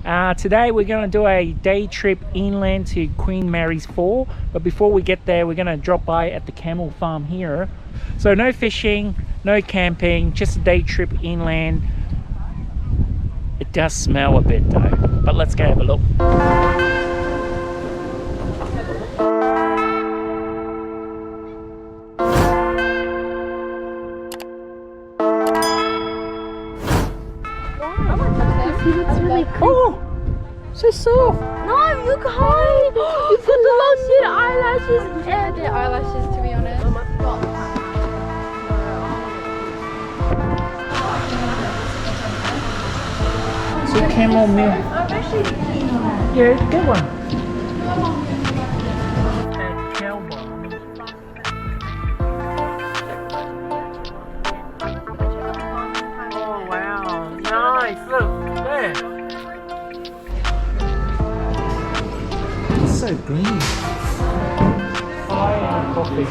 Today we're going to do a day trip inland to Queen Mary's Fall, but before we get there we're going to drop by at the Camel farm here. So no fishing, no camping, just a day trip inland. It does smell a bit though, but let's go have a look. That's really cool. Oh, so soft. No, you can't. You put the long shit eyelashes. Yeah, the eyelashes, to be honest. So camel milk. Yeah, good one. Oh wow, nice. Look there. It's so green. Pie and coffee.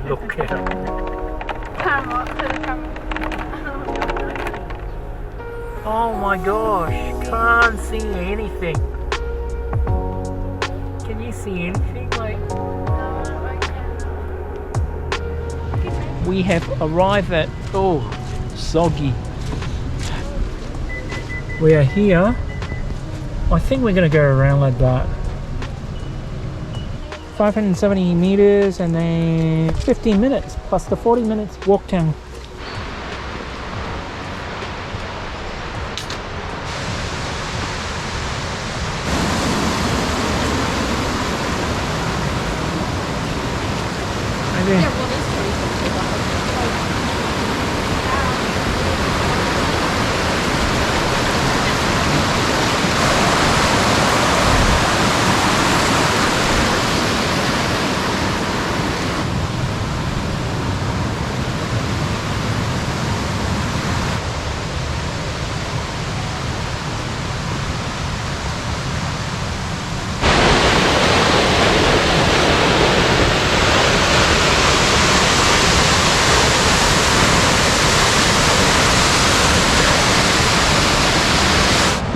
Look at it. Oh my gosh, can't see anything. Can you see anything? We have arrived at, soggy. We are here. I think we're going to go around like that. 570 meters and then 15 minutes plus the 40 minutes walk down.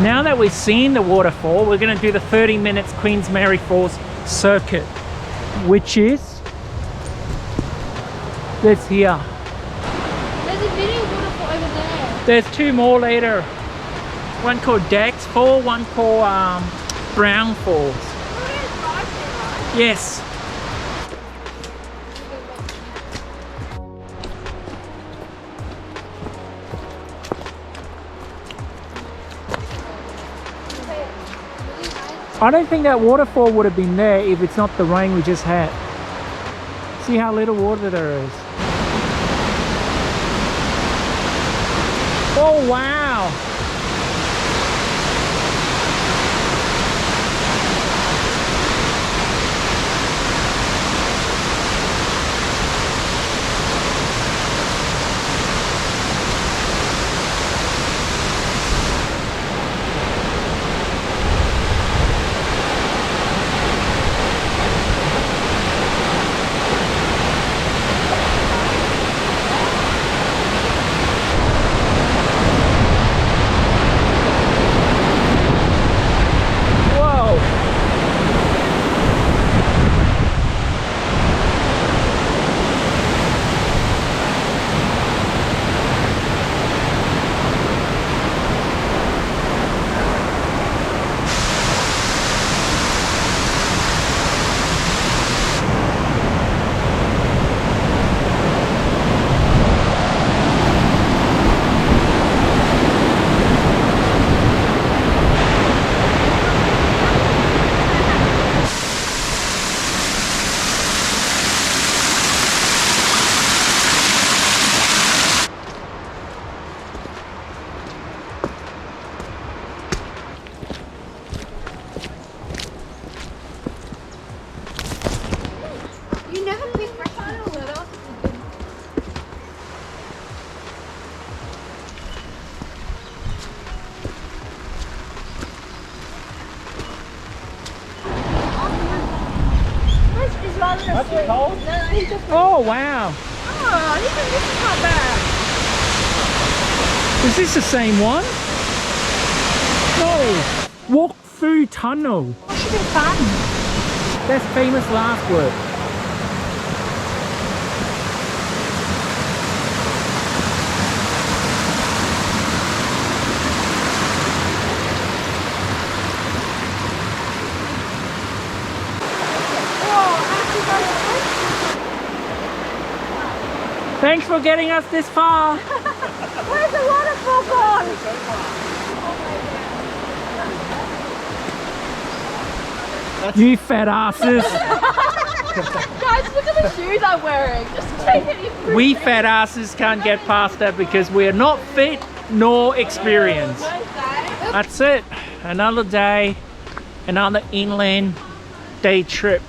Now that we've seen the waterfall, we're going to do the 30 minutes Queen Mary's Falls circuit, which is this here. There's a video waterfall over there. There's two more later. One called Daggs Fall, one called Brown Falls. Yes. I don't think that waterfall would have been there if it's not the rain we just had. See how little water there is. Oh wow! it cold? No, he just. Oh wow. Oh, even this is not bad. Is this the same one? No. Walk through tunnel. That should be fun. That's famous last word. Thanks for getting us this far. Where's the waterfall gone? You fat asses. Guys, look at the shoes I'm wearing. Just take it. We fat asses can't get past that because we're not fit nor experienced. That's it. Another day, another inland day trip.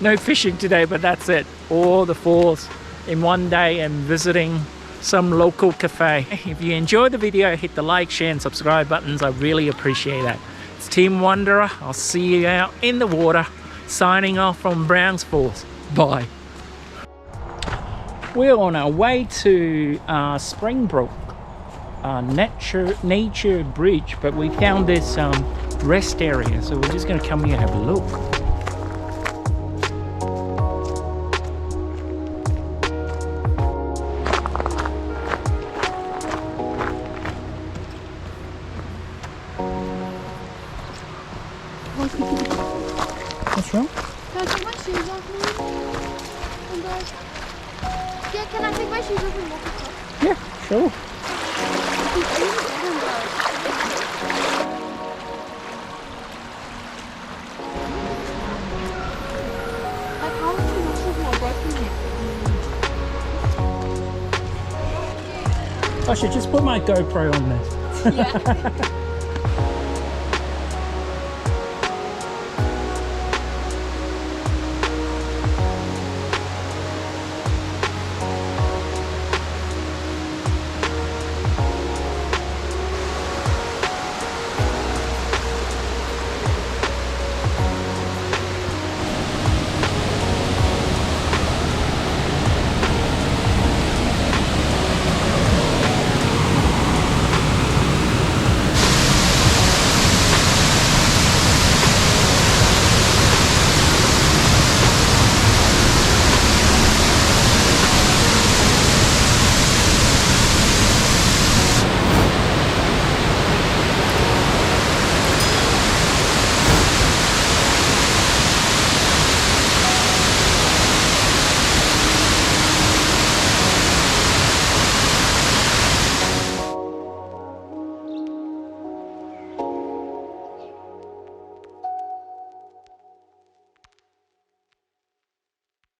No fishing today, but that's it. All the falls in one day and visiting some local cafe. If you enjoyed the video, hit the like, share and subscribe buttons. I really appreciate that. It's TimWanderer. I'll see you out in the water. Signing off from Browns Falls. Bye. We're on our way to Springbrook nature bridge, but we found this rest area, so we're just going to come here and have a look. What's wrong? Can I take my shoes off, please? And yeah, can I take my shoes off and walk across? Yeah, sure. Like, how much muscles more broken here? I should just put my GoPro on this. Yeah.